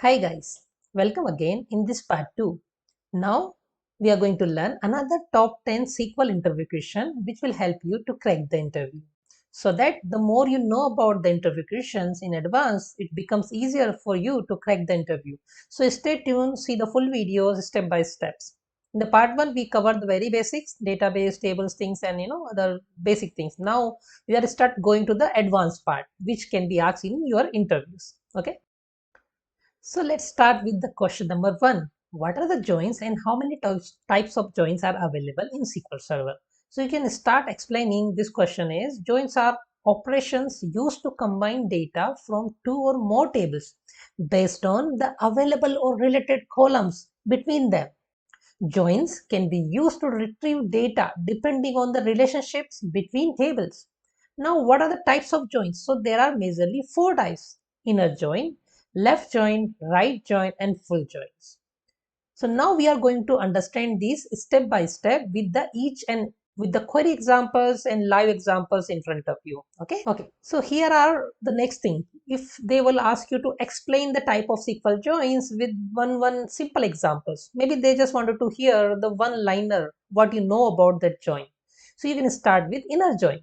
Hi guys, welcome again in this part 2. Now we are going to learn another top 10 SQL interview question which will help you to crack the interview. So that the more you know about the interview questions in advance, it becomes easier for you to crack the interview. So stay tuned, see the full videos step by steps. In the part 1 we covered the very basics, database, tables, things and other basic things. Now we are start going to the advanced part which can be asked in your interviews. Okay. So let's start with the question number 1. What are the joins and how many types of joins are available in SQL Server? So you can start explaining this question is joins are operations used to combine data from two or more tables based on the available or related columns between them. Joins can be used to retrieve data depending on the relationships between tables. Now, what are the types of joins? So there are majorly four types: inner join, left join, right join, and full joins. So now we are going to understand these step by step with the each and with the query examples and live examples in front of you. Okay. So here are the next thing. If they will ask you to explain the type of SQL joins with one simple examples, maybe they just wanted to hear the one liner what you know about that join. So you can start with inner join.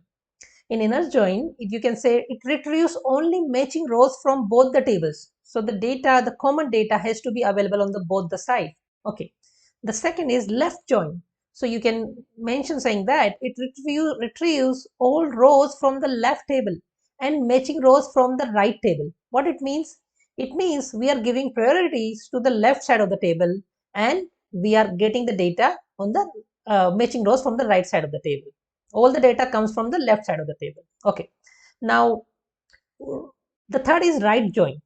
In inner join, you can say it retrieves only matching rows from both the tables. So the data, the common data has to be available on the both the side. Okay. The second is left join. So you can mention saying that it retrieves all rows from the left table and matching rows from the right table. What it means? It means we are giving priorities to the left side of the table and we are getting the data on the matching rows from the right side of the table. All the data comes from the left side of the table. Okay. Now, the third is right join.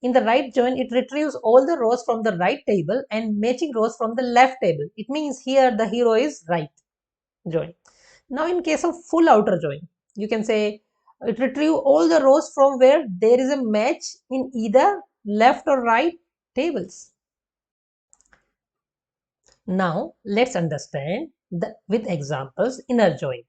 In the right join, it retrieves all the rows from the right table and matching rows from the left table. It means here the hero is right join. Now, in case of full outer join, you can say it retrieves all the rows from where there is a match in either left or right tables. Now, let's understand with examples inner join.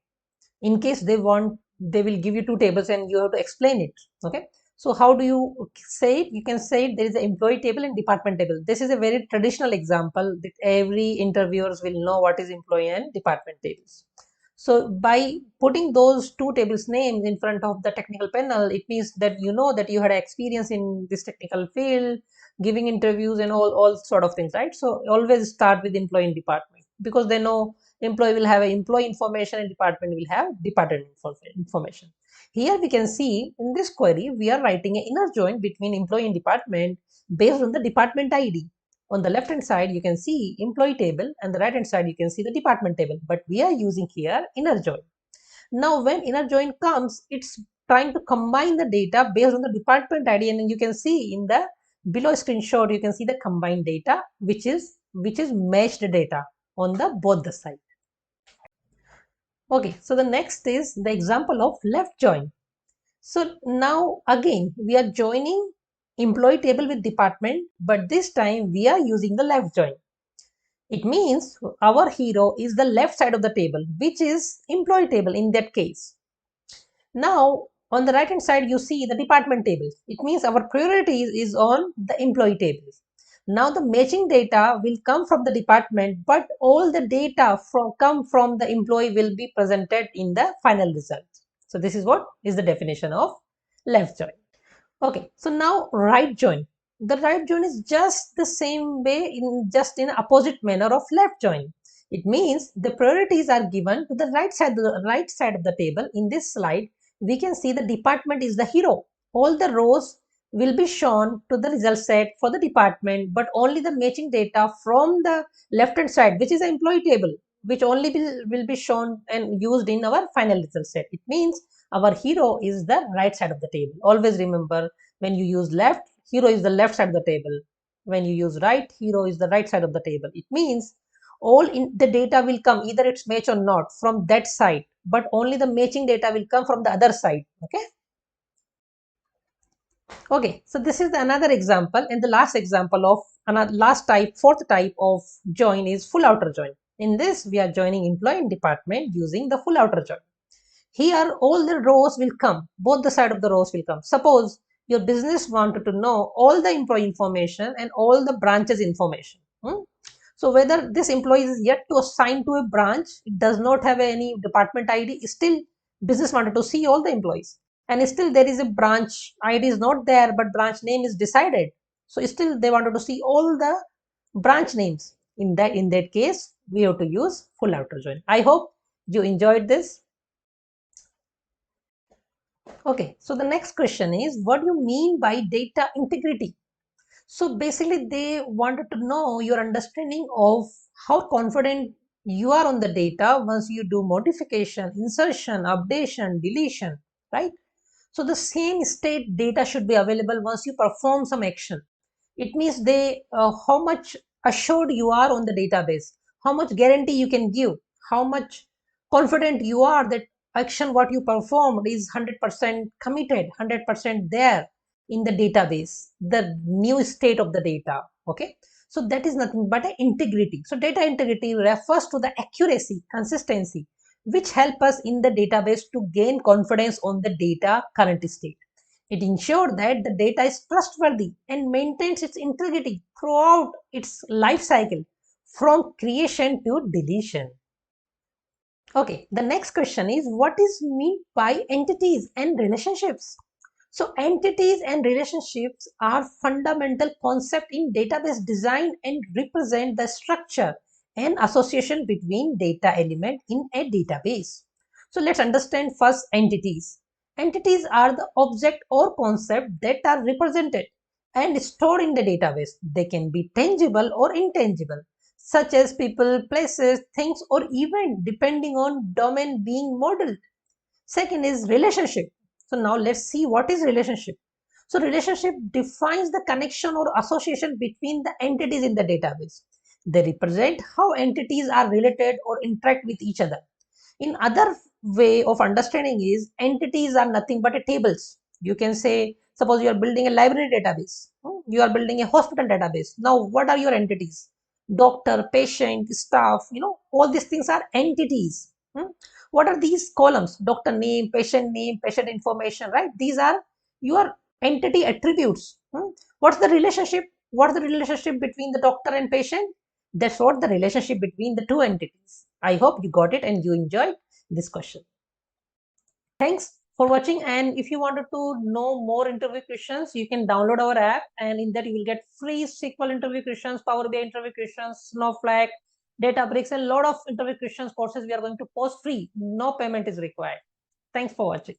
In case they want, they will give you two tables and you have to explain it. Okay. So how do you say it? You can say there is an employee table and department table. This is a very traditional example that every interviewers will know what is employee and department tables. So by putting those two tables names in front of the technical panel, it means that you know that you had experience in this technical field, giving interviews and all sort of things, right? So always start with employee and department because they know employee will have employee information and department will have department information. Here we can see in this query, we are writing an inner join between employee and department based on the department ID. On the left hand side, you can see employee table and the right hand side, you can see the department table, but we are using here inner join. Now, when inner join comes, it's trying to combine the data based on the department ID, and you can see in the below screenshot, you can see the combined data, which is matched data on the both the side. Okay, so the next is the example of left join. So now again, we are joining employee table with department, but this time we are using the left join. It means our hero is the left side of the table, which is employee table in that case. Now, on the right hand side, you see the department table. It means our priority is on the employee table. Now the matching data will come from the department, but all the data come from the employee will be presented in the final result. So this is what is the definition of left join. Okay, so now right join. The right join is just the same way just in opposite manner of left join. It means the priorities are given to the right side of the table. In this slide, we can see the department is the hero. All the rows will be shown to the result set for the department, but only the matching data from the left hand side, which is the employee table, which only will be shown and used in our final result set. It means our hero is the right side of the table. Always remember, when you use left, hero is the left side of the table. When you use right, hero is the right side of the table. It means all in the data will come, either it's match or not, from that side, but only the matching data will come from the other side. Okay, so this is another example, and the last example of another fourth type of join is full outer join. In this, we are joining employee and department using the full outer join. Here, all the rows will come, both the side of the rows will come. Suppose your business wanted to know all the employee information and all the branches information. So whether this employee is yet to assign to a branch, it does not have any department ID, still business wanted to see all the employees. And still there is a branch ID is not there, but branch name is decided. So still they wanted to see all the branch names. In that case, we have to use full outer join. I hope you enjoyed this. Okay, so the next question is, what do you mean by data integrity? So basically they wanted to know your understanding of how confident you are on the data once you do modification, insertion, updation, deletion, right? So the same state data should be available once you perform some action. It means how much assured you are on the database, how much guarantee you can give, how much confident you are that action what you performed is 100% committed, 100% there in the database, the new state of the data. Okay, so that is nothing but integrity. So data integrity refers to the accuracy, consistency, which help us in the database to gain confidence on the data current state. It ensures that the data is trustworthy and maintains its integrity throughout its life cycle from creation to deletion. Okay, the next question is, what is meant by entities and relationships? So entities and relationships are fundamental concept in database design and represent the structure and association between data element in a database. So let's understand first entities. Entities are the object or concept that are represented and stored in the database. They can be tangible or intangible, such as people, places, things, or event depending on domain being modeled. Second is relationship. So now let's see what is relationship. So relationship defines the connection or association between the entities in the database. They represent how entities are related or interact with each other. In other way of understanding is, entities are nothing but a tables. You can say, suppose you are building a library database, you are building a hospital database. Now what are your entities? Doctor, patient, staff, all these things are entities. What are these columns? Doctor name, patient information, right? These are your entity attributes. What's the relationship? What's the relationship between the doctor and patient? That's what the relationship between the two entities. I hope you got it and you enjoyed this question. Thanks for watching. And if you wanted to know more interview questions, you can download our app, and in that you will get free SQL interview questions, Power BI interview questions, Snowflake, Databricks, and a lot of interview questions courses we are going to post free. No payment is required. Thanks for watching.